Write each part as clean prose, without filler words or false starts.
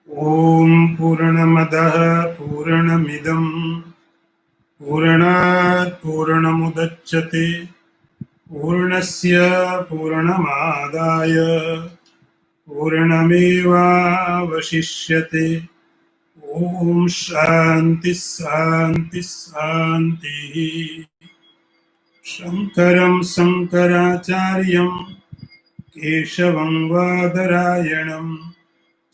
ॐ पूर्णमदः पूर्णमिदं पूर्णात् पूर्णमुदच्यते पूर्णस्य पूर्णमादाय पूर्णमेवावशिष्यते। ॐ शान्ति शान्ति शान्तिः। शङ्करं शङ्कराचार्यं केशवं वादरायणं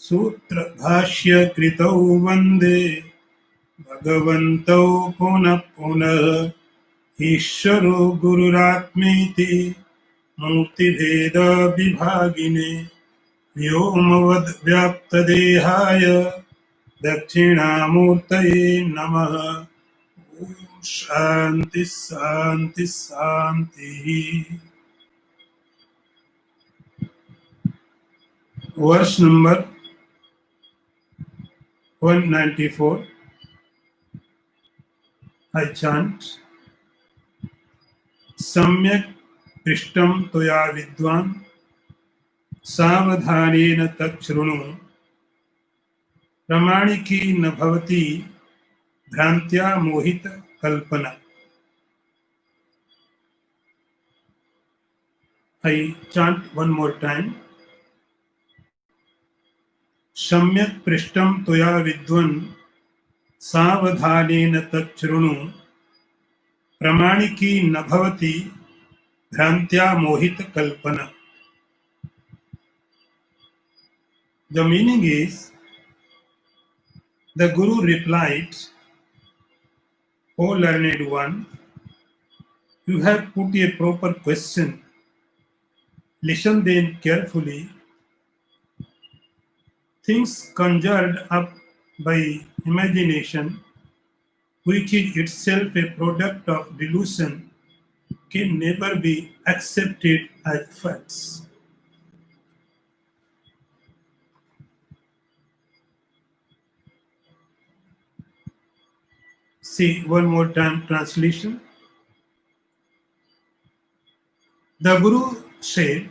सूत्रभाष्यकृतौ वन्दे भगवन्तौ पुनः पुनः। ईश्वरो गुरुरात्मेति मूर्तिभेदविभागिने व्योमवद्व्याप्तदेहाय दक्षिणामूर्तये नमः। ॐ शान्ति शान्ति शान्तिः। Verse number 194. I chant. सम्यक् पृष्टं त्वया विद्वान् सावधानेन तच्छृणु प्रमाणिकी न भवति भ्रान्त्या मोहित कल्पना। I chant one more time. सम्यक् पृष्टं त्वया विद्वान् सावधानेन तच्छृणु प्रमाणिकी न भवति भ्रान्त्या मोहित कल्पना. The meaning is, the Guru replied, O learned one, you have put a proper question. Listen then carefully. Things conjured up by imagination, which is itself a product of delusion, can never be accepted as facts. See one more time translation. The Guru said,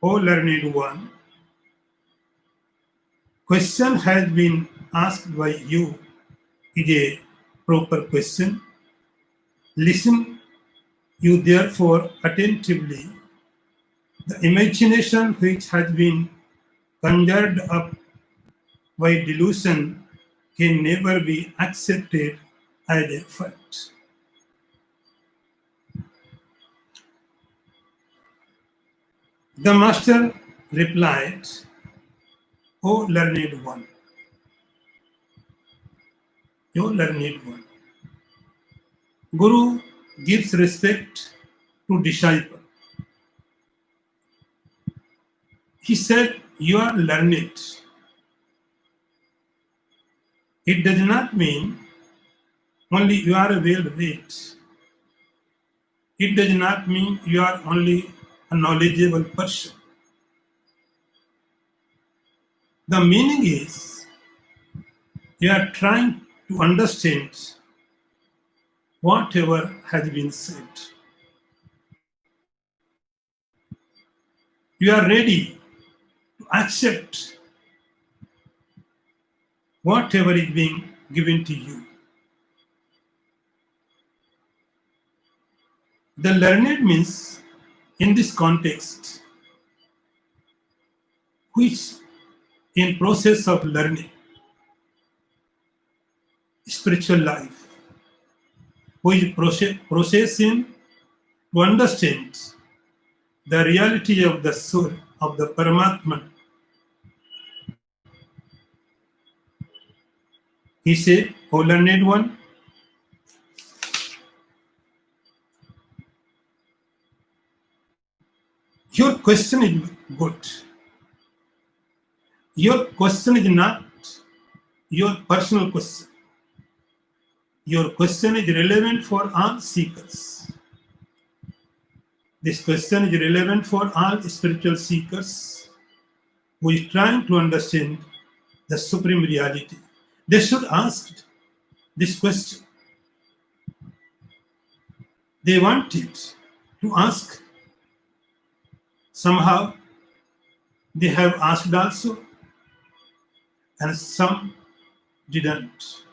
O learned one, question has been asked by you is a proper question. Listen you therefore attentively. The imagination which has been conjured up by delusion can never be accepted as a fact. The master replied, O learned one, O learned one. Guru gives respect to disciple. He said, you are learned. It does not mean only you are a well-read. It does not mean you are only a knowledgeable person. The meaning is you are trying to understand whatever has been said. You are ready to accept whatever is being given to you. The learned means, in this context, which in process of learning, spiritual life, who is processing to understand the reality of the soul, of the Paramatma. He said, O learned one, your question is good. Your question is not your personal question. Your question is relevant for all seekers. This question is relevant for all spiritual seekers who is trying to understand the supreme reality. They should ask this question. They want it to ask. Somehow they have asked also. and some didn't.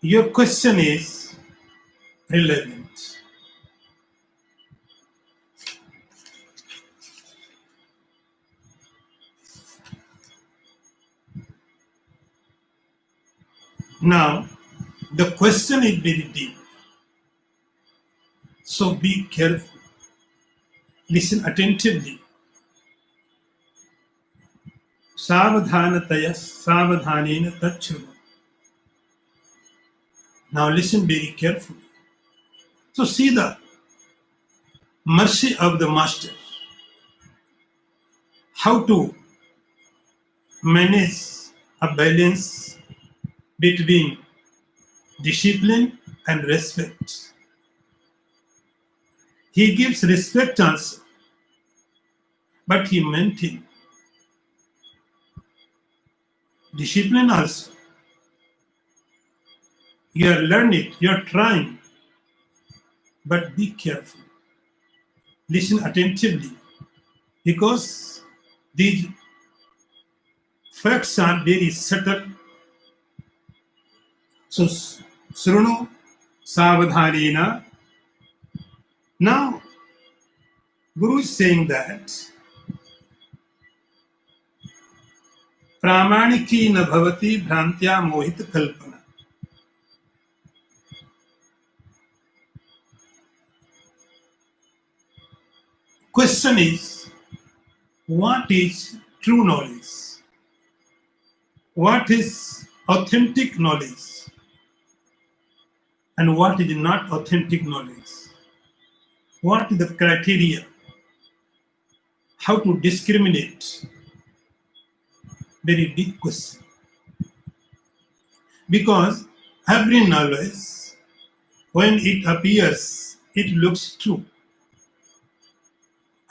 Your question is relevant. Now, the question is very deep. So be careful. Listen attentively. Savadhanataya savadhanena tachunu. Now listen very carefully. So see the mercy of the master. How to manage a balance between discipline and respect. He gives respect also, but he maintains discipline also. You are learning, you are trying, but be careful. Listen attentively because these facts are very subtle. So, Srunu Savadhanena. Now, Guru is saying that Pramaniki na bhavati bhrantya mohit kalpana. Question is, what is true knowledge? What is authentic knowledge? And what is not authentic knowledge? What is the criteria? How to discriminate? Very big question. Because every knowledge, when it appears, it looks true.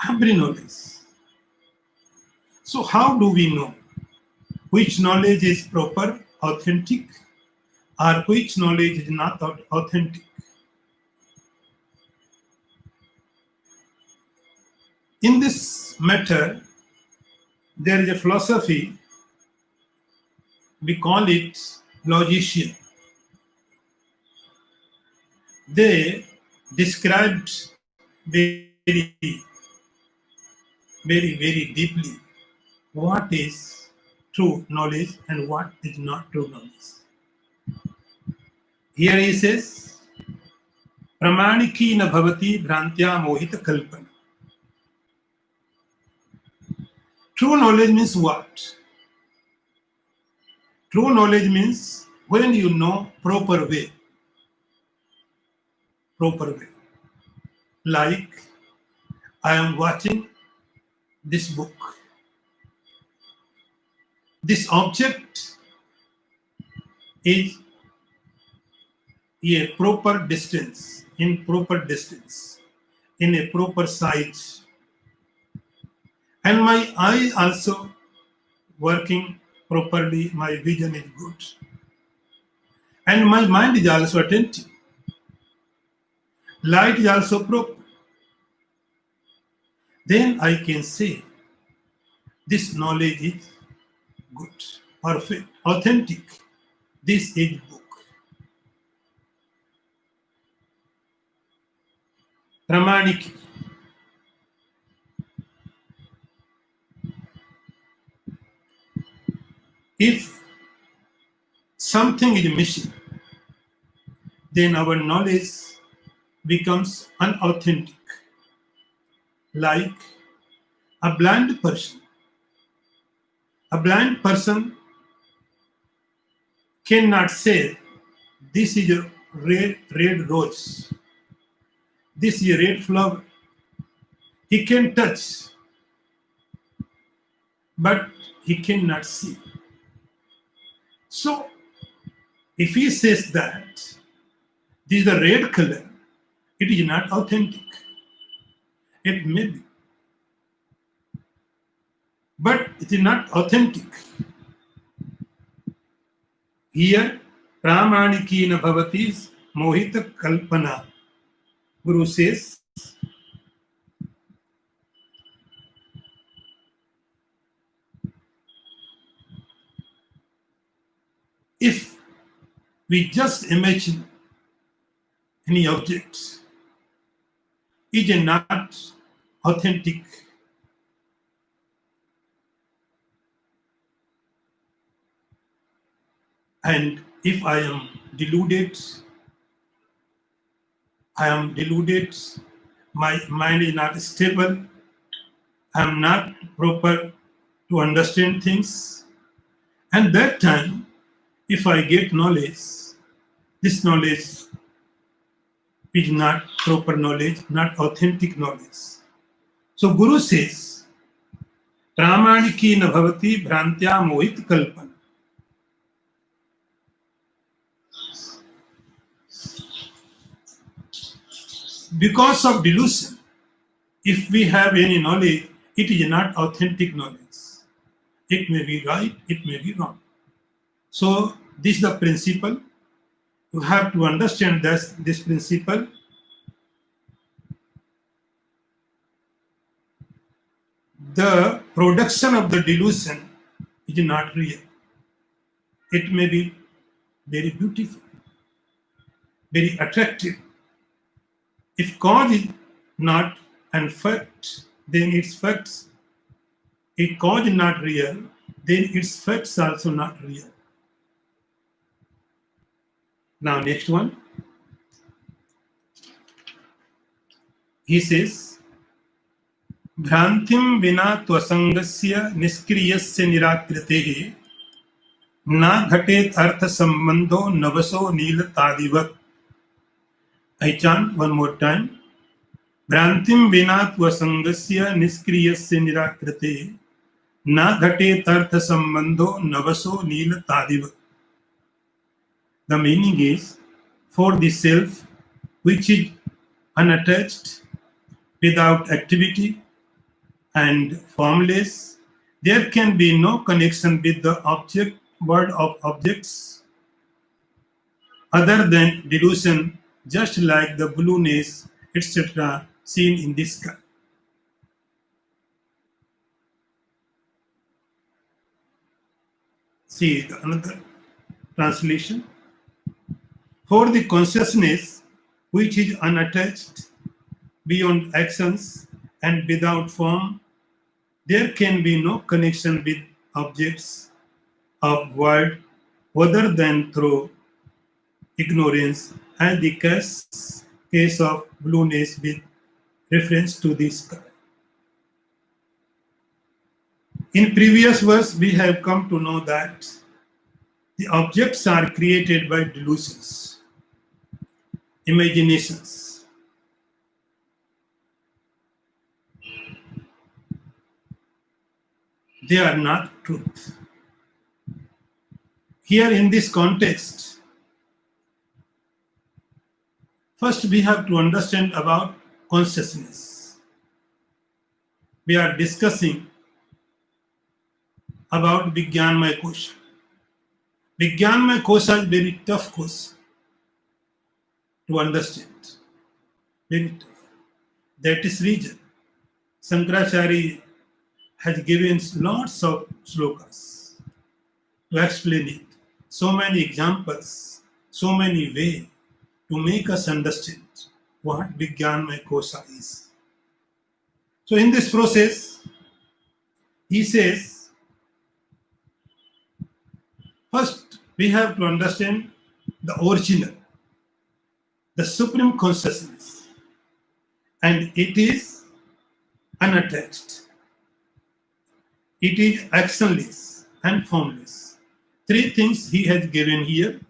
Every knowledge. So how do we know which knowledge is proper, authentic, or which knowledge is not authentic? In this matter, there is a philosophy, we call it logician. They described very deeply what is true knowledge and what is not true knowledge. Here he says, Pramaniki na bhavati bhrantya mohita kalpana. True knowledge means what? True knowledge means when you know proper way. Proper way. Like I am watching this book. This object is a proper distance, in a proper size. And my eye also working properly, my vision is good. And my mind is also attentive. Light is also proper. Then I can say this knowledge is good, perfect, authentic. This is book. Pramaniki. If something is missing, then our knowledge becomes unauthentic. Like a blind person. A blind person cannot say, this is a red rose. This is a red flower. He can touch, but he cannot see. So, if he says that this is the red color, it is not authentic. It may be, but it is not authentic. Here, Pramaniki na bhavati mohita kalpana. Guru says, If we just imagine any object, it is not authentic. And if I am deluded, my mind is not stable, I am not proper to understand things. And that time, if I get knowledge, this knowledge is not proper knowledge, not authentic knowledge. So Guru says, Pramaniki na bhavati bhrantya mohit kalpana. Because of delusion, if we have any knowledge, it is not authentic knowledge. It may be right, it may be wrong. So this is the principle. You have to understand this principle. The production of the delusion is not real. It may be very beautiful, very attractive. If cause is not and fact, then its facts. If cause is not real, then its facts also not real. Now next one. He says, भ्रांतिं विना त्वसंगस्य निष्क्रियस्य निराकृतेः न घटेत अर्थ संबंधो नवसो नीलतादिवत्. I chant one more time. भ्रांतिं विना त्वसंगस्य निष्क्रियस्य निराकृतेः न घटेत अर्थ संबंधो नवसो नीलतादिवत्. The meaning is, for the self which is unattached, without activity, and formless, there can be no connection with the object, world of objects, other than delusion, just like the blueness, etc., seen in the sky. See another translation. For the consciousness which is unattached, beyond actions, and without form, there can be no connection with objects of world other than through ignorance, as the case of blueness with reference to the sky. In previous verse, we have come to know that the objects are created by delusions, imaginations. They are not truth. Here in this context, first we have to understand about consciousness. We are discussing about Vijnanmaya Kosha. Vijnanmaya Kosha is very tough course to understand. Very tough. That is reason Shankaracharya has given lots of slokas to explain it. So many examples, so many ways to make us understand what Vijnanmaya Kosha is. So in this process, he says, first we have to understand the original, the supreme consciousness, and it is unattached. It is actionless and formless. Three things he has given here.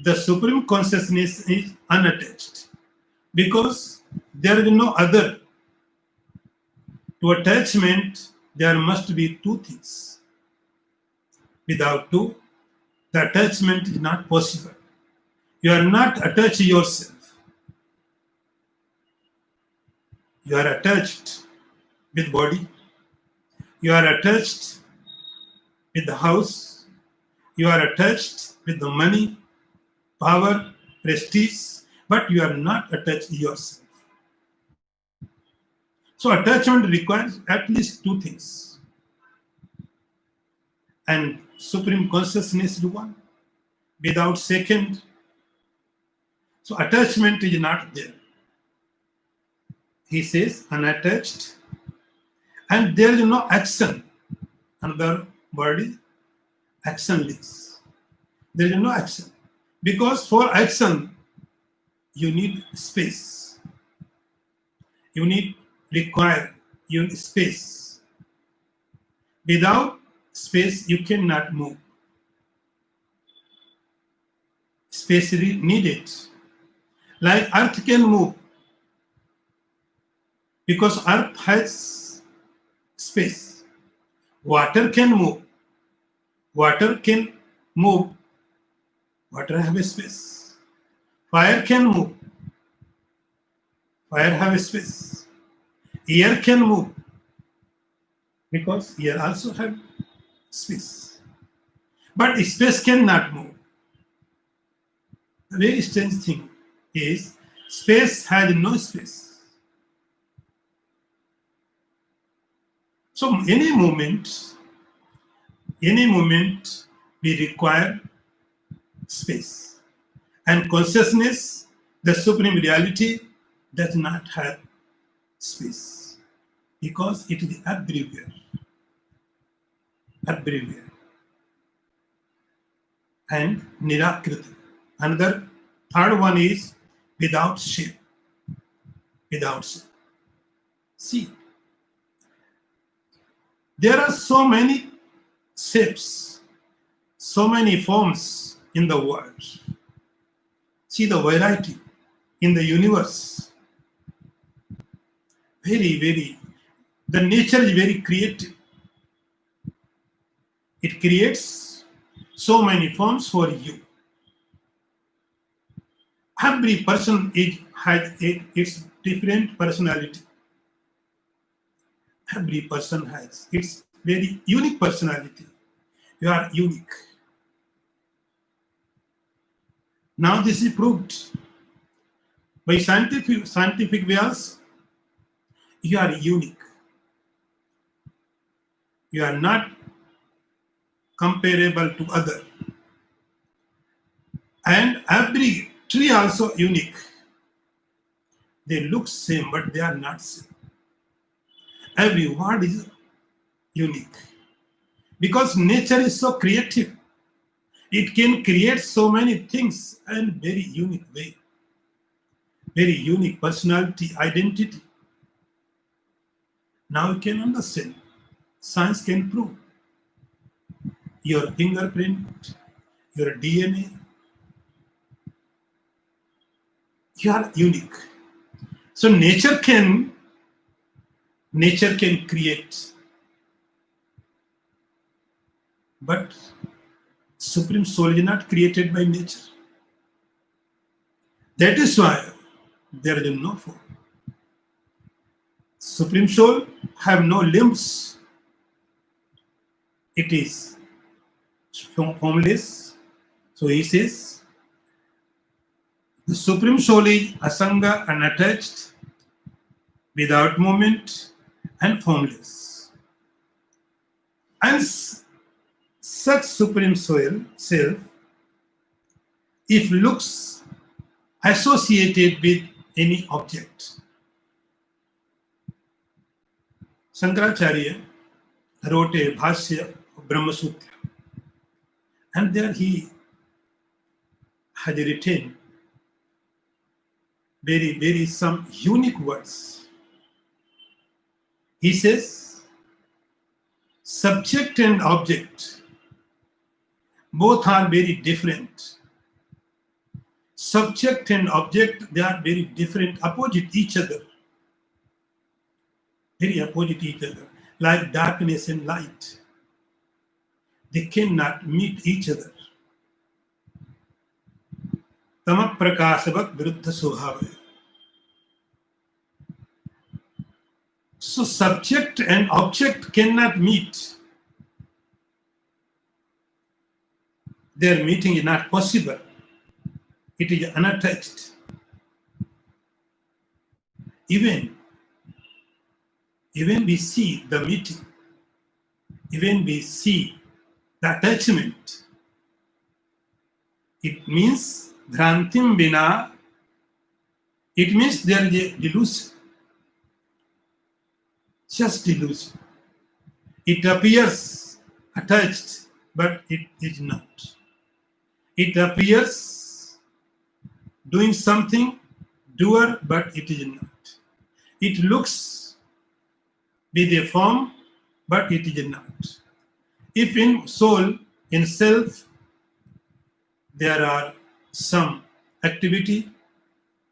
The supreme consciousness is unattached because there is no other. To attachment, there must be two things. Without two, the attachment is not possible. You are not attached yourself. You are attached with body. You are attached with the house. You are attached with the money, power, prestige, but you are not attached yourself. So attachment requires at least two things. And Supreme Consciousness is one, without second. So attachment is not there. He says unattached, and there is no action. Another word is actionless. There is no action. Because for action, you need space. You need space. Without space, you cannot move. Space is needed. Like Earth can move because Earth has space. Water can move. Water can move. Water have a space. Fire can move. Fire have a space. Air can move because air also have space. But space cannot move. The very strange thing is space has no space. So any moment we require space. And consciousness, the supreme reality, does not have space because it is everywhere. Everywhere. And Nirakrita. Another third one is without shape. Without shape. See, there are so many shapes, so many forms in the world. See the variety in the universe. The nature is very creative. It creates so many forms for you. Every person has its different personality. Every person has its very unique personality. You are unique. Now this is proved by scientific ways. You are unique. You are not comparable to other. And every tree also unique. They look same, but they are not same. Every word is unique. Because nature is so creative. It can create so many things in very unique way. Very unique personality, identity. Now you can understand. Science can prove. Your fingerprint, your DNA, you are unique. So nature can create, but Supreme Soul is not created by nature. That is why there is no form. Supreme Soul have no limbs. It is formless. So he says, the Supreme Soul is asanga, unattached, without movement, and formless. And such Supreme Soul self, if looks associated with any object. Shankaracharya wrote a Bhashya of Brahma Sutra, and there he had written very some unique words. He says, subject and object both are very different. Subject and object, they are very different, opposite each other. Very opposite each other, like darkness and light. They cannot meet each other. Tama prakashavat viruddha swabhava. So subject and object cannot meet. Their meeting is not possible. It is unattached. Even we see the meeting, even we see the attachment. It means Dhrantim Bina, it means there is a delusion, just delusion. It appears attached, but it is not. It appears doing something, doer, but it is not. It looks with a form, but it is not. If in soul, in self, there are some activity,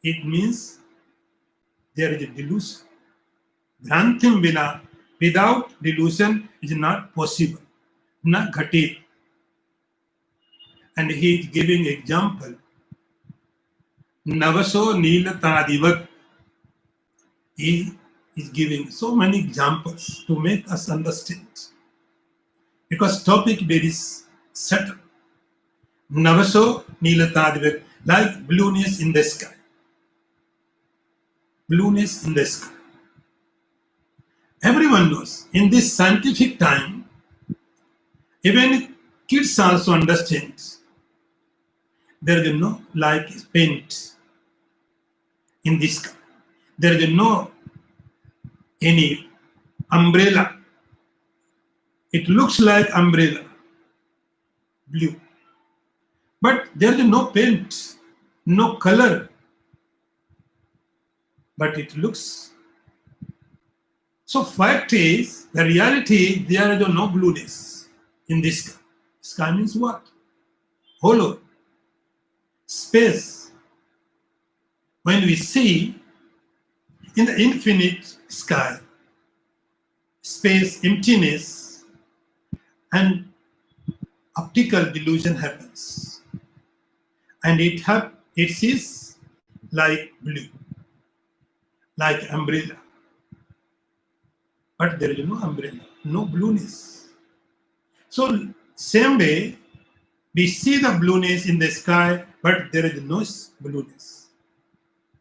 it means there is a delusion. Dhrantim Bina, without delusion, is not possible. Na ghatit. And he is giving example. Navaso Nilatadivat. He is giving so many examples to make us understand. Because topic very subtle. Navaso Nilatadivat, like blueness in the sky. Blueness in the sky. Everyone knows, in this scientific time, even kids also understand. There is no like paint in the sky. There is no any umbrella. It looks like umbrella, blue. But there is no paint, no color. But it looks. So fact is, the reality, there is no blueness in this sky. Sky means what? Hollow. Space. When we see in the infinite sky, space, emptiness, and optical delusion happens. And it sees like blue, like umbrella. But there is no umbrella, no blueness. So same way, we see the blueness in the sky, but there is no blueness.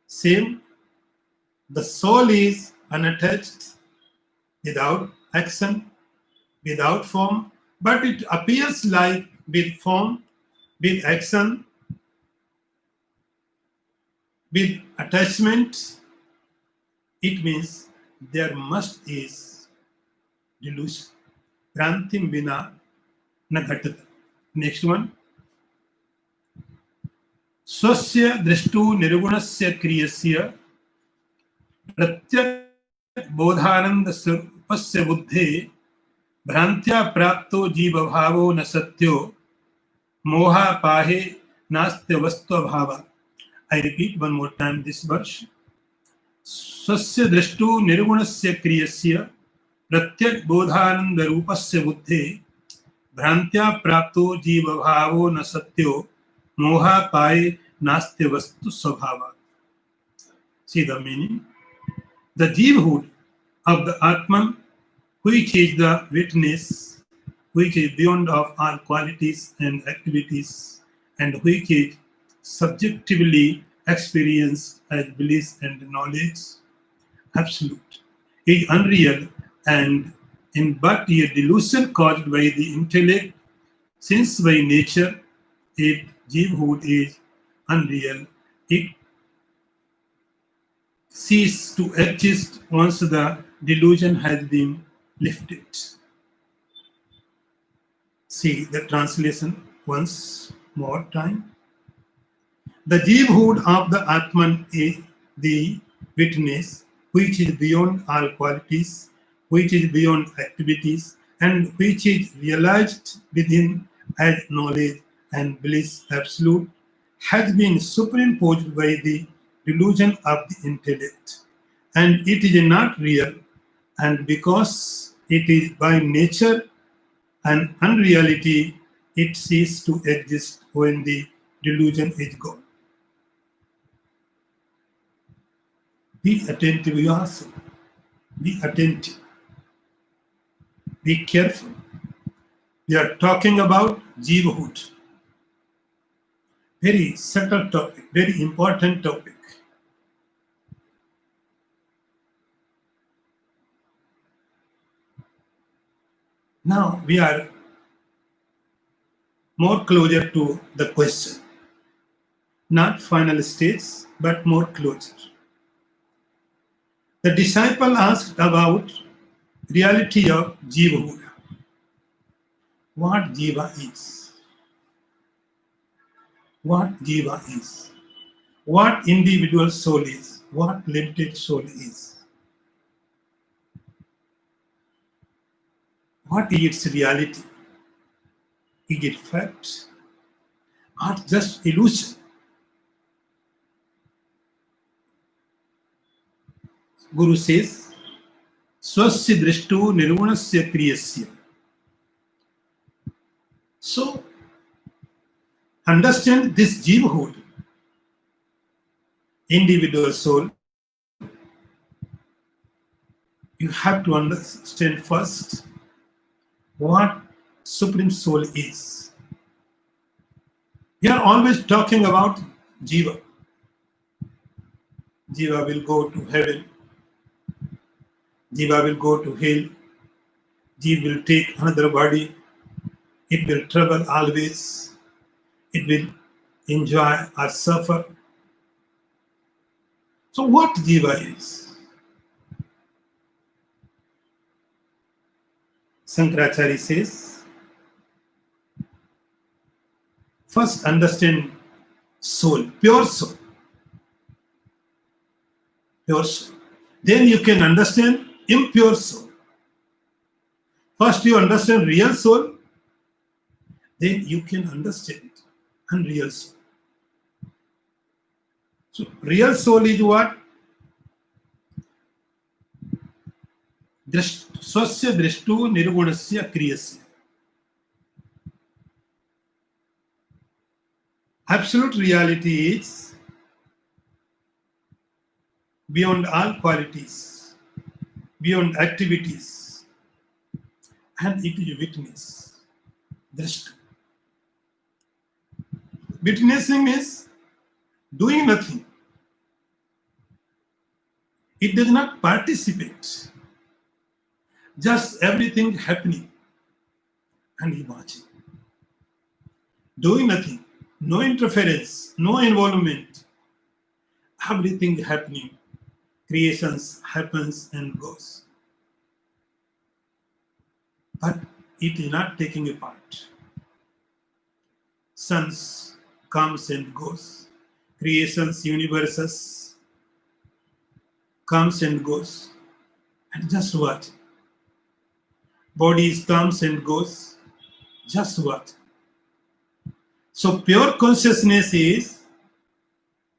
Same, the soul is unattached, without action, without form, but it appears like with form, with action, with attachment. It means there must is delusion. Prantim Bina na ghatata. Next one. Swasya drishtu nirgunasya kriyasya pratyak bodhananda sarupasya buddhe भ्रांत्या प्राप्तो जीव भावो न सत्यो मोहा पाहे नास्त्य वस्तु भावा. I repeat one more time this verse. स्वस्य दृष्टो निर्गुणस्य क्रियस्य प्रत्यक बोधानंद रूपस्य बुद्धे भ्रांत्या प्राप्तो जीव भावो न सत्यो मोहा पाये नास्त्य वस्तु स्वभावा. See the meaning. The jeevhood of the Atman, which is the witness, which is beyond of all qualities and activities, and which is subjectively experienced as bliss and knowledge, absolute, is unreal and in but a delusion caused by the intellect, since by nature it jeevhood is unreal, it ceases to exist once the delusion has been lifted. See the translation once more time. The jeevhood of the Atman is the witness, which is beyond all qualities, which is beyond activities, and which is realized within as knowledge and bliss absolute, has been superimposed by the delusion of the intellect. And it is not real, and because it is by nature an unreality, it ceases to exist when the delusion is gone. Be attentive yourself. Be attentive. Be careful. We are talking about jeevhood. Very subtle topic, very important topic. Now we are more closer to the question. Not final stage, but more closer. The disciple asked about reality of Jiva. What Jiva is. What Jiva is. What individual soul is. What limited soul is. What is its reality? Is it fact or just illusion? Guru says, Swasya drishtu nirgunasya kriyasya. So, understand this jivahood, individual soul. You have to understand first what Supreme Soul is. We are always talking about Jiva. Jiva will go to heaven. Jiva will go to hell. Jiva will take another body. It will travel always. It will enjoy or suffer. So what Jiva is? Shankaracharya says, first understand soul, pure soul. Pure soul. Then you can understand impure soul. First you understand real soul, then you can understand unreal soul. So real soul is what? Swasya drishtu nirgunasya kriyasya. Absolute reality is beyond all qualities, beyond activities, and it is witness. Drishtu. Witnessing is doing nothing. It does not participate. Just everything happening and he watching. Doing nothing, no interference, no involvement. Everything happening. Creations happens and goes. But it is not taking a part. Suns comes and goes. Creations, universes comes and goes. And just what? Bodies comes and goes. Just what? So pure consciousness is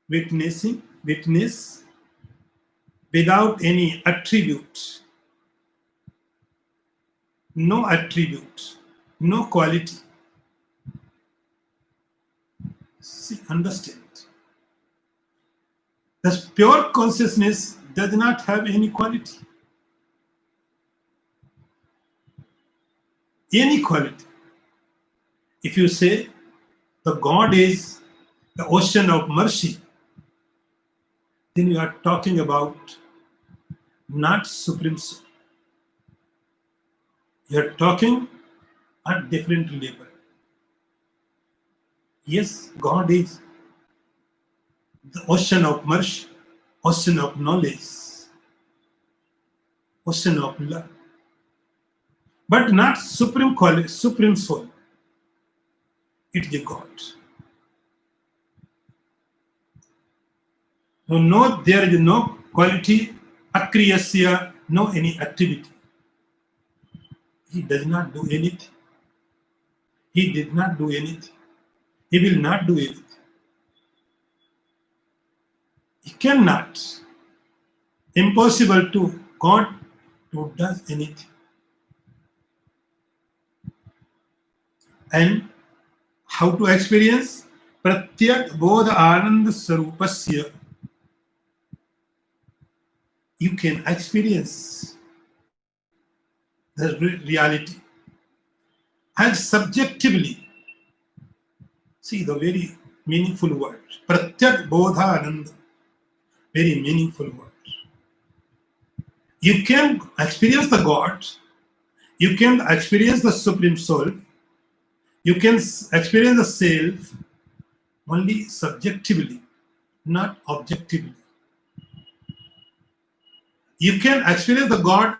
witness without any attribute. No attribute, no quality. See, understand. This pure consciousness does not have any quality. Any quality. If you say the God is the ocean of mercy, then you are talking about not Supreme Soul. You are talking at different level. Yes, God is the ocean of mercy, ocean of knowledge, ocean of love, but not supreme quality, supreme soul. It is a God. No, there is no quality, akriyasya, no any activity. He does not do anything. He did not do anything. He will not do anything. He cannot. Impossible to God to do anything. And how to experience? Pratyak bodha ananda sarupasya. You can experience the reality as subjectively. See the very meaningful word. Pratyak bodha ananda. Very meaningful word. You can experience the God. You can experience the Supreme Soul You can experience the self only subjectively, not objectively. You can experience the God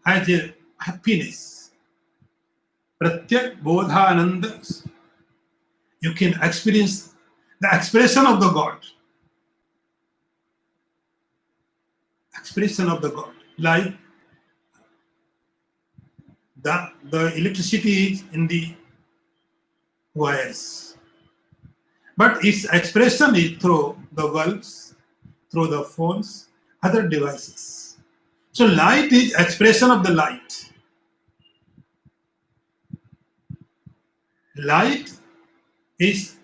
as a happiness. Pratyak Bodhananda. You can experience the expression of the God. Expression of the God. Like the electricity is in the wires. But its expression is through the bulbs, through the phones, other devices. So light is expression of the light. Light is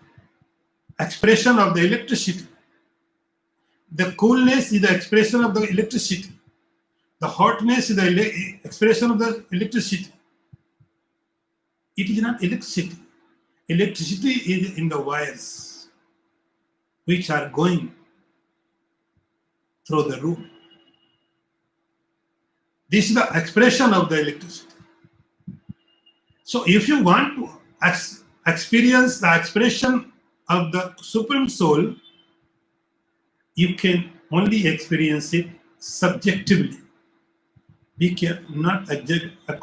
expression of the electricity. The coolness is the expression of the electricity. The hotness is the expression of the electricity. It is not electricity. Electricity is in the wires which are going through the room. This is the expression of the electricity. So if you want to experience the expression of the Supreme Soul, you can only experience it subjectively. Be careful, not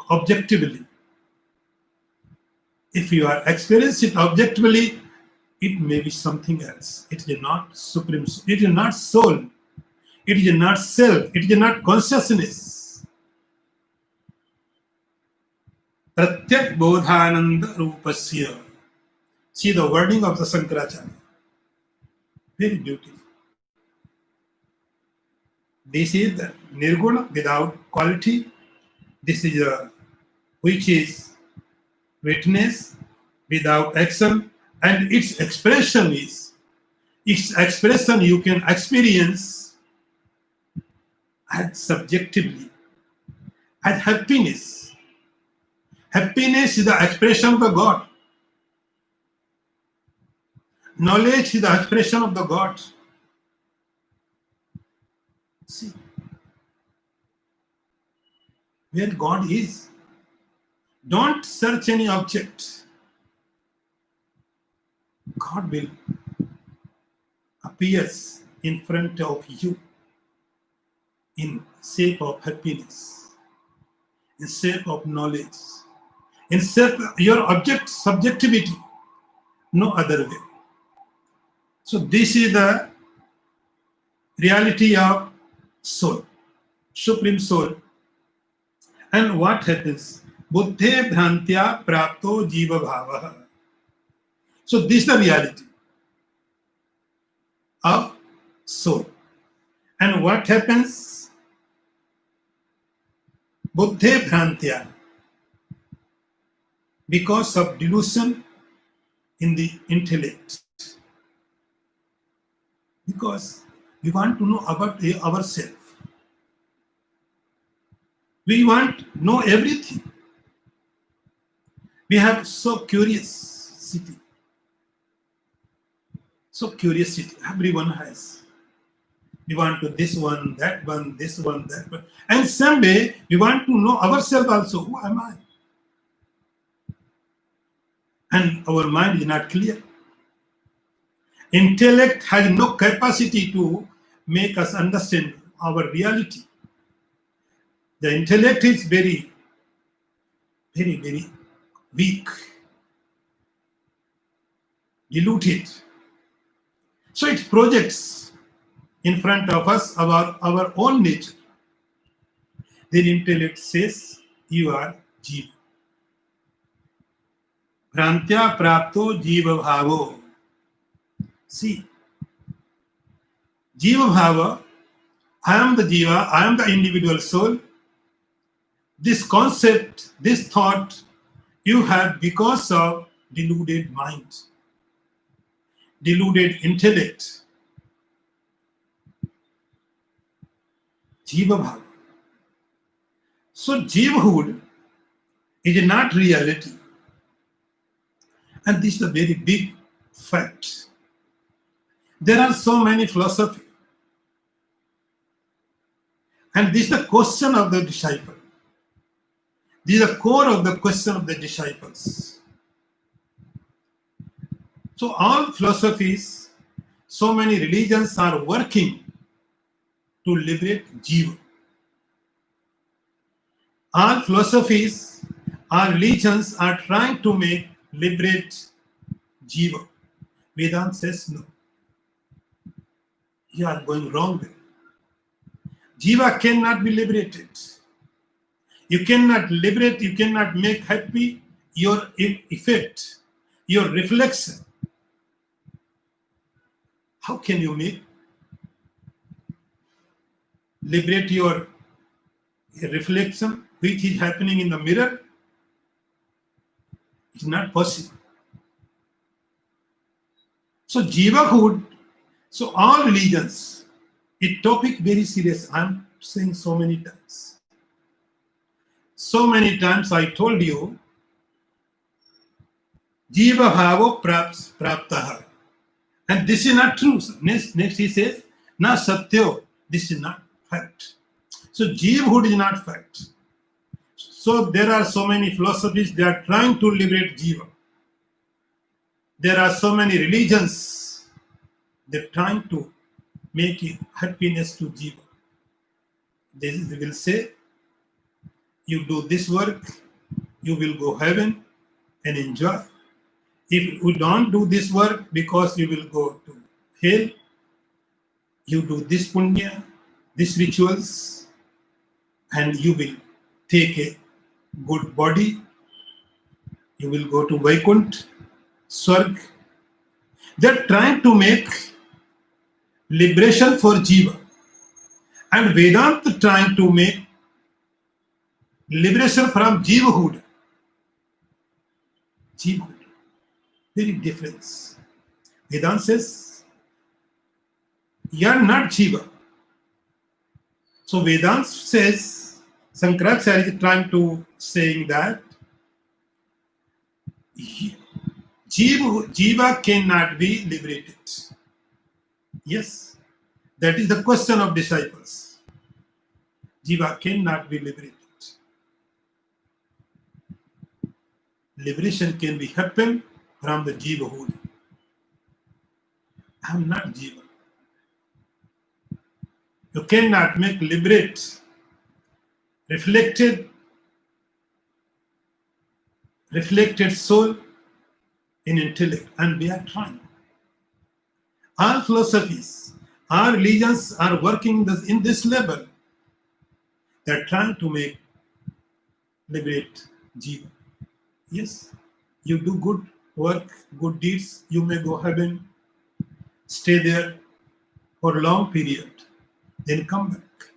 objectively. If you are experiencing it objectively, it may be something else. It is not Supreme Soul. It is not soul. It is not self. It is not consciousness. Pratyak Bodhananda Rupasya. See the wording of the Sankaracharya. Very beautiful. This is the Nirguna without quality. This is which is witness without action, and its expression you can experience as subjectively as happiness. Happiness is the expression of the God. Knowledge is the expression of the God. See where God is. Don't search any object. God will appear in front of you in shape of happiness, in shape of knowledge, in shape of your object subjectivity, no other way. So this is the reality of soul, Supreme Soul. And what happens? Buddhe bhrantya prapto jiva bhava. So this is the reality of soul. And what happens? Buddhe bhrantya. Because of delusion in the intellect. Because we want to know about ourselves. We want to know everything. We have so curiosity. So curiosity, everyone has. We want to this one, that one, this one, that one. And someday we want to know ourselves also. Who am I? And our mind is not clear. Intellect has no capacity to make us understand our reality. The intellect is very, very, very weak, diluted. So it projects in front of us our own nature. Then intellect says, you are Jiva. Prantya prapto Jiva bhavo. See, Jiva bhava, I am the Jiva, I am the individual soul. This concept, this thought, you have because of deluded mind, deluded intellect. Jiva bhava. So Jivahood is not reality. And this is a very big fact. There are so many philosophies. And this is the question of the disciple. This is the core of the question of the disciples. So all philosophies, so many religions are working to liberate Jiva. All philosophies, all religions are trying to liberate Jiva. Vedanta says no. You are going wrong way. Jiva cannot be liberated. You cannot liberate, you cannot make happy your effect, your reflection. How can you liberate your reflection which is happening in the mirror? It's not possible. So Jivahood, so all religions, a topic very serious. I'm saying so many times. So many times I told you, Jiva bhavo praptaha. And this is not true. Next he says, na satyo. This is not fact. So Jivahood is not fact. So there are so many philosophies, they are trying to liberate Jiva. There are so many religions, they're trying to make happiness to Jiva. They will say, you do this work, you will go heaven and enjoy. If you don't do this work because you will go to hell, you do this punya, these rituals, and you will take a good body, you will go to Vaikunt, Swarg. They're trying to make liberation for Jiva. And Vedanta trying to make liberation from Jivahood. Jivahood. Very difference. Vedanta says, you are not Jiva. So Vedanta says, Shankaracharya is trying to saying that Jiva cannot be liberated. Yes, that is the question of disciples. Jiva cannot be liberated. Liberation can be happen from the Jivahood. I am not Jiva. You cannot make liberate reflected soul in intellect, and we are trying. All philosophies, all religions are working in this level. They are trying to make liberate Jiva. Yes, you do good work, good deeds, you may go heaven, stay there for a long period, then come back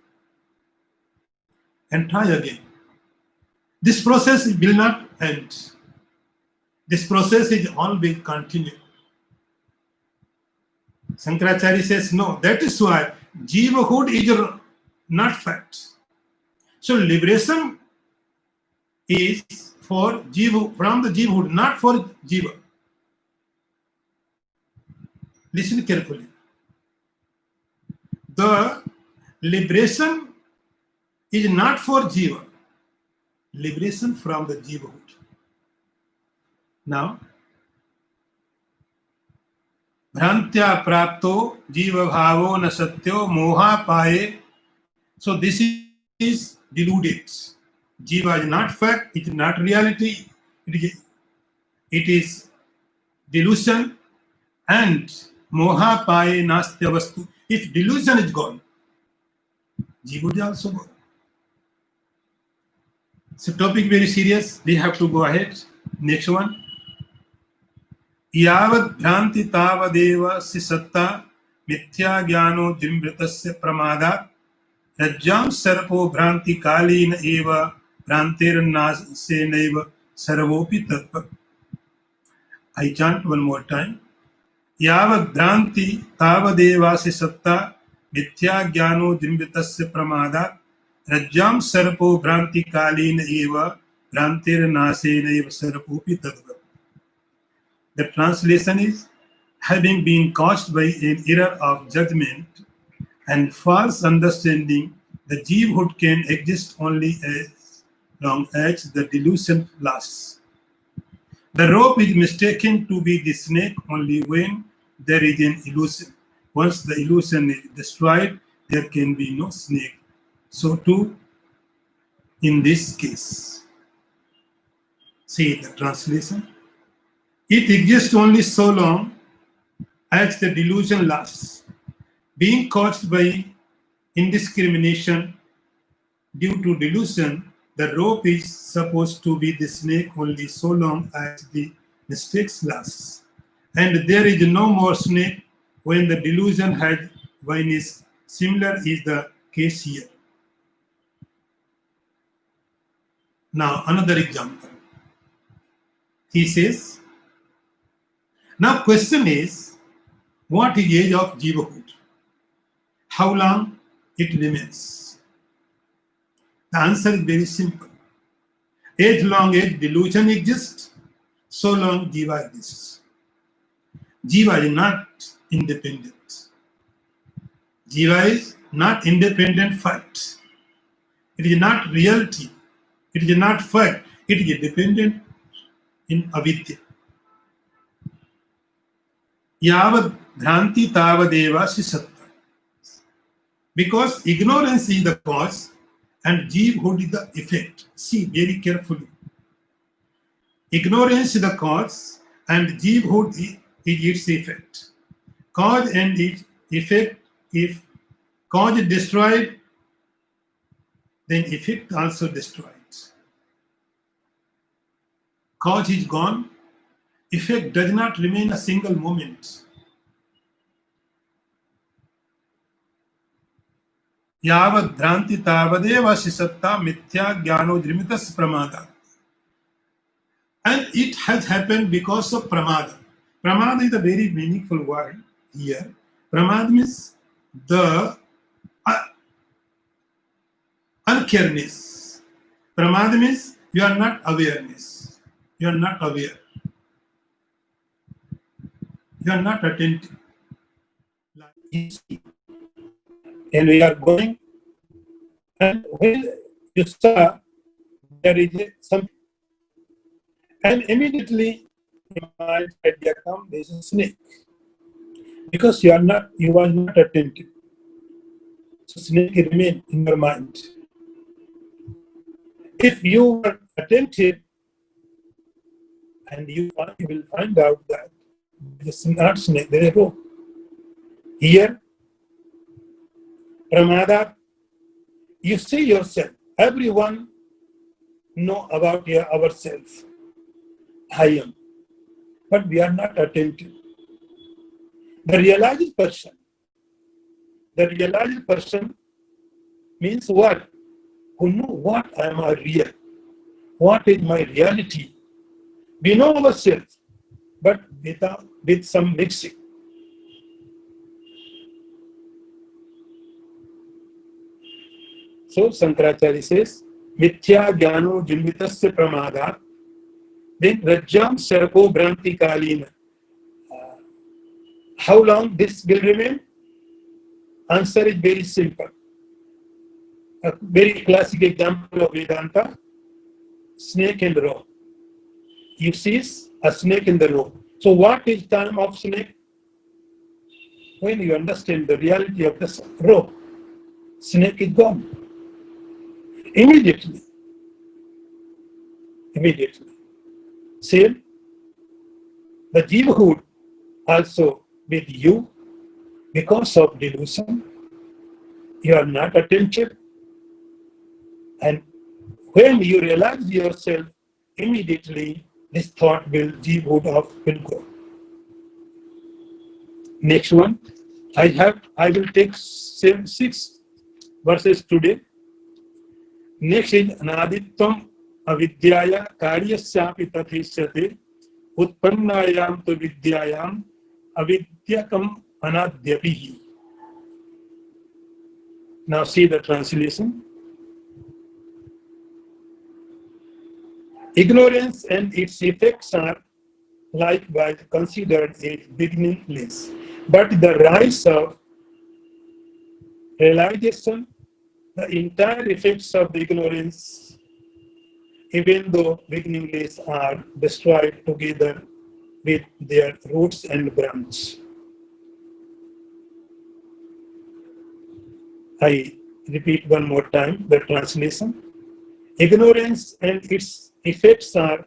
and try again. This process will not end. This process is always continue. Shankaracharya says no. That is why Jivahood is not fact. So liberation is for Jiva, from the Jivahood, not for Jiva. Listen carefully. The liberation is not for Jiva. Liberation from the Jivahood. Now, Bhrantya prapto jiva bhavo na satyo moha paye. So this is deluded. Jiva is not fact, it is not reality, it is delusion, and moha paye nastya vastu. If delusion is gone, Jiva is also gone. So topic very serious, we have to go ahead. Next one. यावत् भ्रांति तावदेव सिसत्ता मिथ्या ज्ञानो जिम्बृतस्य प्रमादात् रज्जां सर्पो भ्रांति कालीन एव भ्रांतिर्नाशेनैव सर्वोपि तत्त्वम्. I chant one more time. यावत् भ्रांति तावदेव सिसत्ता मिथ्या ज्ञानो जिम्बृतस्य प्रमादात् रज्जां सर्पो भ्रांति कालीन एव भ्रांतिर्नाशेनैव सर्वोपि तत्त्वम्. The translation is, having been caused by an error of judgment and false understanding, the Jivahood can exist only as long as the delusion lasts. The rope is mistaken to be the snake only when there is an illusion. Once the illusion is destroyed, there can be no snake. So too, in this case, see the translation. It exists only so long as the delusion lasts. Being caused by indiscrimination due to delusion, the rope is supposed to be the snake only so long as the mistakes lasts. And there is no more snake when the delusion has vanished. Similar is the case here. Now another example. He says, now question is, what is age of jivahood? How long it remains? The answer is very simple. As long as delusion exists, so long jiva exists. Jiva is not independent. Jiva is not independent fact. It is not reality. It is not fact. It is dependent in avidya. Yavad dhranti tavadeva sisatta. Because ignorance is the cause and jivahood is the effect. See very carefully. Ignorance is the cause and jivahood is its effect. Cause and its effect, if cause is destroyed, then effect also destroyed. Cause is gone, effect does not remain a single moment. Yavad dhranti tavadeva sisatta mithya jnano drimitas pramada. And it has happened because of pramada. Pramada is a very meaningful word here. Pramada means the uncareness. Pramada means you are not awareness. You are not aware. You are not attentive. And we are going, and when you saw there is some, and immediately your mind idea come, there is a snake. Because you are not attentive. So snake remain in your mind. If you are attentive, and you will find out that this is not snake, there is a rope. Here, pramada, you see yourself. Everyone know about ourselves. I am. But we are not attentive. The realized person means what? Who know what I am real. What is my reality? We know ourselves, but with some mixing. So Shankaracharya says, Mithya jnano jimvitasya pramada. Then Rajjam Sarko Bhranti Kalina. How long this will remain? Answer is very simple. A very classic example of Vedanta, snake and rope. You see a snake in the rope. So what is time of snake? When you understand the reality of the rope, snake is gone. Immediately. Same, the jivahood also with you, because of delusion, you are not attentive. And when you realize yourself, immediately this thought jivahood will go. Next one, I will take 6 verses today. Next is anaditvam avidyaya karyasyapi tathishyate utpannayam tu vidyayam avidyakam anadyapihi. Now see the translation. Ignorance and its effects are likewise considered as beginningless, but the rise of realization, the entire effects of the ignorance even though beginningless are destroyed together with their roots and branch. I repeat one more time the translation. Ignorance and its effects are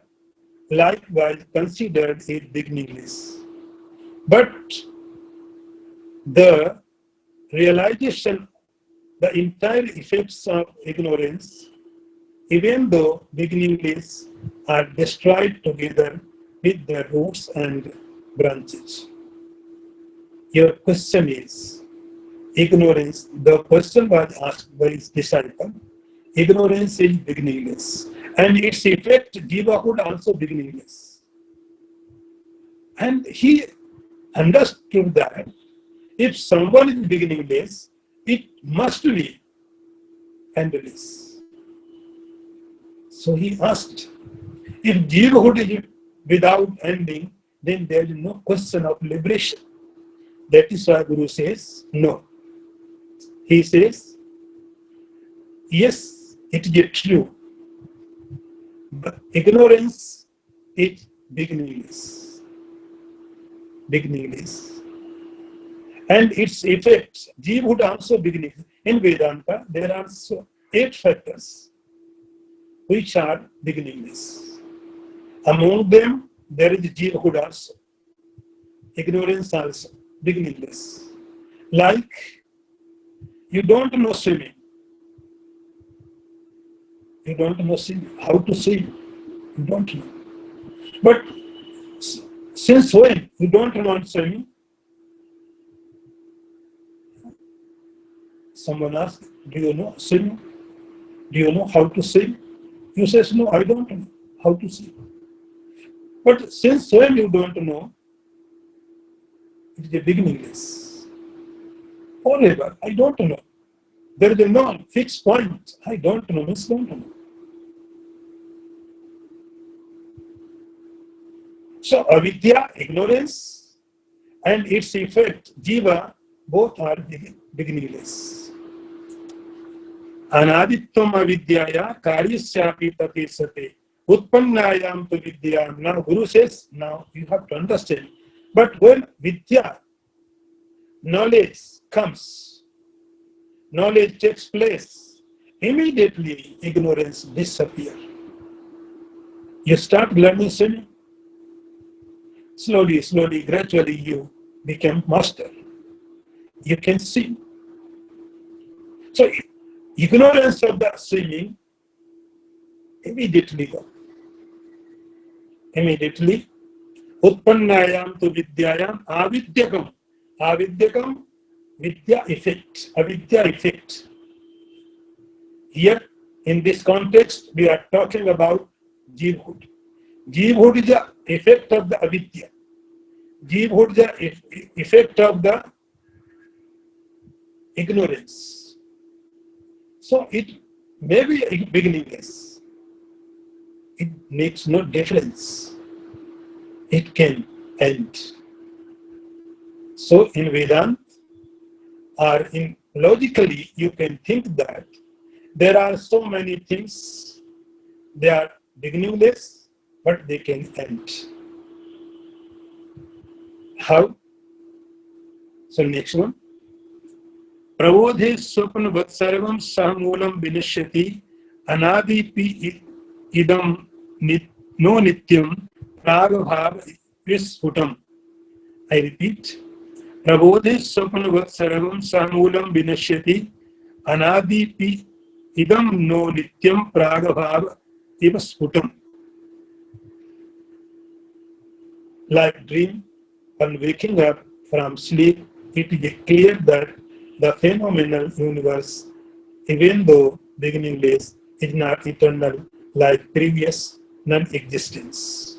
likewise considered as beginningless. But the realization, the entire effects of ignorance, even though beginningless, are destroyed together with their roots and branches. Your question is, ignorance, the question was asked by his disciple, ignorance is beginningless, and its effect, jivahood, also beginningless. And he understood that if someone is beginningless, it must be endless. So he asked, if jivahood is without ending, then there is no question of liberation. That is why Guru says no. He says, yes, it is true, but ignorance is beginningless. Beginningless. And its effects, Jeev would also beginningless. In Vedanta, there are 8 factors which are beginningless. Among them, there is Jeevhood also, ignorance also, beginningless. Like, you don't know swimming. You don't know swimming, how to swim. You don't know. But since when you don't know swimming? Someone asks, do you know swimming? Do you know how to swim? You say, no, I don't know how to swim. But since when you don't know, it is a beginningless. Forever, I don't know. There is no fixed point. I don't know, means don't know. So avidya, ignorance, and its effect, jiva, both are beginningless. Anaditvam avidyaya karyasyapi tatisate utpannayam tu vidyam. Now Guru says, now you have to understand. But when vidya, knowledge comes, knowledge takes place, immediately ignorance disappears. You start learning swimming. Slowly, slowly, gradually you become master. You can see. So ignorance of the swimming immediately go. Immediately. Utpannayam tu vidyayam avidyakam. Avidyakam, vidya effect. Avidya effect. Here, in this context, we are talking about jeevhood. Jeevhood is the effect of the avidya. Jeevhood is the effect of the ignorance. So it may be beginningless. It makes no difference. It can end. So in Vedanta, or in logically, you can think that there are so many things, they are beginningless, but they can end. How? So next one. Prabodhe swapna vatsarvam sahamulam vinishyati anadipi idam no nityam pragabhav visputam. I repeat. Prabodhe swapna vatsarvam sahamulam vinishyati anadipi idam no nityam pragabhav visputam. Like dream, on waking up from sleep, it is clear that the phenomenal universe, even though beginningless, is not eternal like previous non-existence.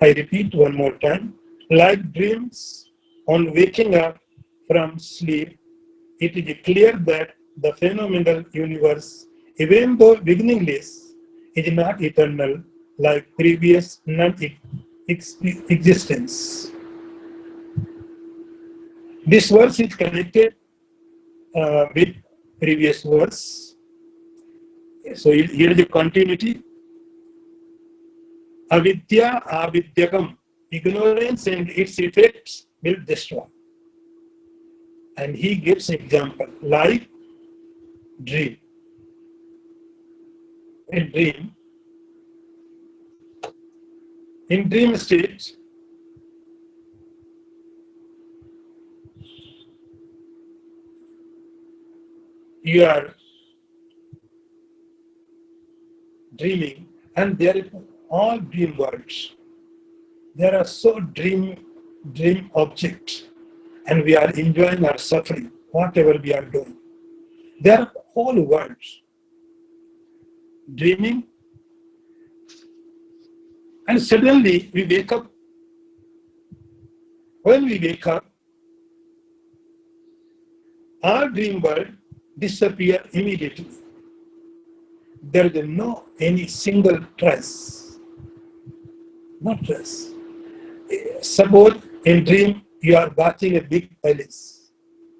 I repeat one more time. Like dreams, on waking up from sleep, it is clear that the phenomenal universe, even though beginningless, is not eternal like previous non-existence. This verse is connected with previous verse. So here is the continuity. Avidya avidyakam. Ignorance and its effects will destroy. And he gives example like dream. A dream. In dream state, you are dreaming, and there is all dream worlds. There are so dream objects, and we are enjoying our suffering, whatever we are doing. There are whole worlds. Dreaming, and suddenly we wake up. When we wake up, our dream world disappear immediately. There is no any single trace. No trace. Suppose in dream you are watching a big palace.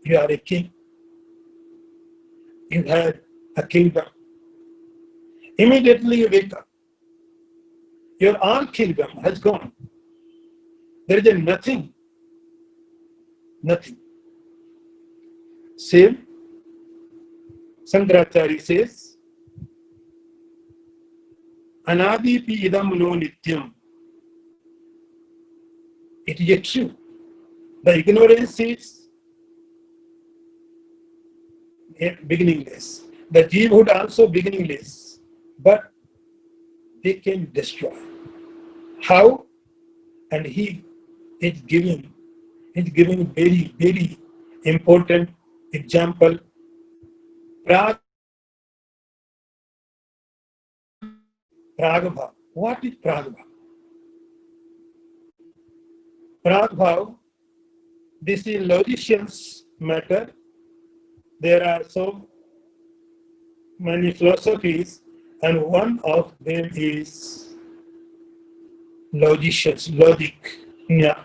You are a king. You have a kingdom. Immediately you wake up. Your all kingdom has gone. There is a nothing. Nothing. Same. Sankaracharya says, Anadipi idam no nityam. It is true. The ignorance is beginningless. The jeevhood also beginningless. But they can destroy. How? And he is giving very, very important example. Pragabhav. What is Pragabhav? Pragabhav, this is logicians' matter. There are so many philosophies, and one of them is logicians, logic. Yeah.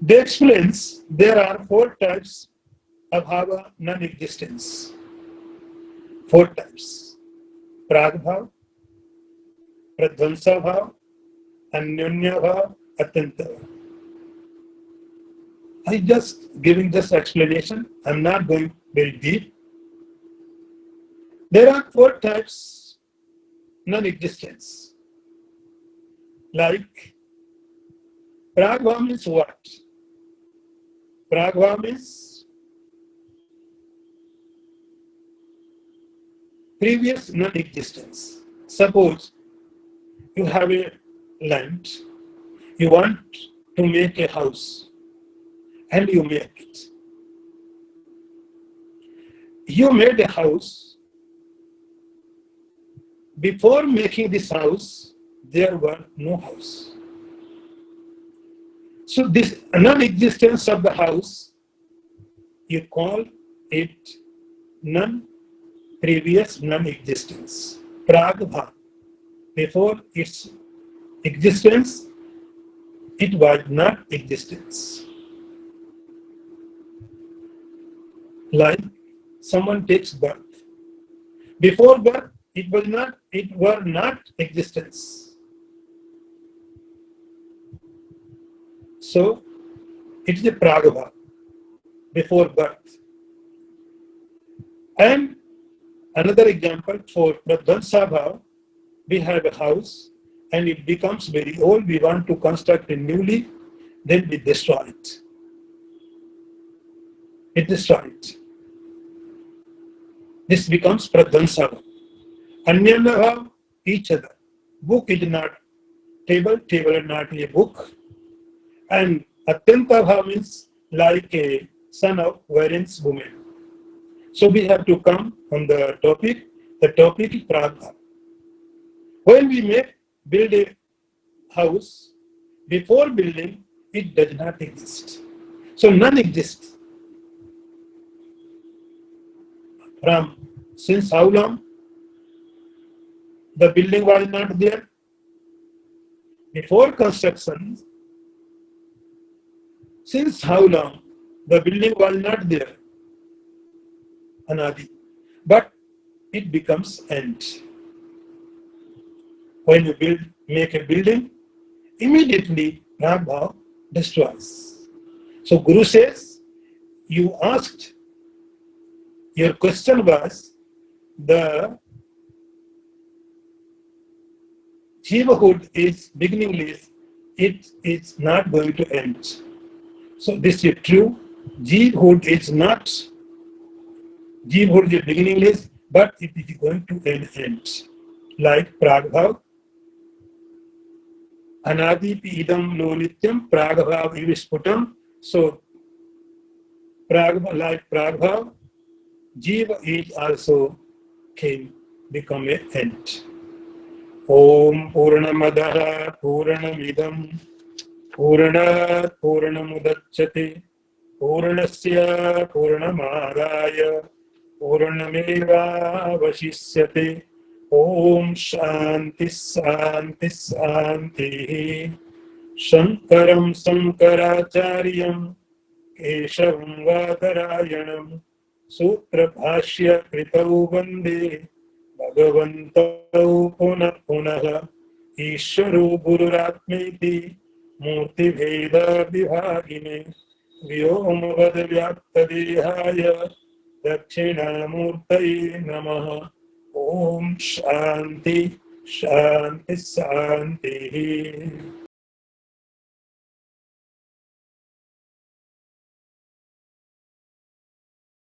They explains there are 4 types of bhava non-existence. 4 types. Pragabhav, pradhansa bhav, anyonya bhav, atyanta bhav. I just giving this explanation. I'm not going very deep. There are 4 types non-existence. Like Pragabhav means what? Pragabhav means previous non-existence. Suppose you have a land, you want to make a house, and you make it. You made a house. Before making this house, there were no house. So this non-existence of the house, you call it previous non-existence. Pragabhav. Before its existence, it was not existence. Like someone takes birth. Before birth, it were not existence. So it is a Pragabhav, before birth. And another example for Pradhansa bhav, we have a house and it becomes very old, we want to construct it newly, then we destroy it. It destroyed. This becomes Pradhansa bhav. Anyana bhav, each other. Book is not table, table is not a book. And Atyanta bhav means like a son of variance woman. So we have to come on the topic. The topic is Pragabhav. When we build a house, before building, it does not exist. So none exists. Since how long? The building was not there. Before construction, since how long? The building was not there. anadi, but it becomes end. When you make a building, immediately Prabha destroys. So Guru says, you asked, your question was, the Jivahood is beginningless, it is not going to end. So this is true. Jivahood is not, Jivahood is beginningless, but it is going to end. Like Prabhav, Anadipi idam no nityam, Prabhav ivisputam. So Prabhav, like Prabhav, Jiva is also can become a end. Om Purnamadaha Purnamidam Purnat Purnamudachyate Purnasya Purnamadaya Purnameva Vashishyate. Om Shanti Shanti Shanti. Shankaram Sankaracharyam Keshavam Vadarayanam Sutra Kritau Vande Bhagavantau Punah Punah Ishwaru Gururatmeti Murti Veda Vibhagine Vyomavad Vyaptadehaya Dakshinamurtaye Namaha. Om Shanti Shanti Shanti.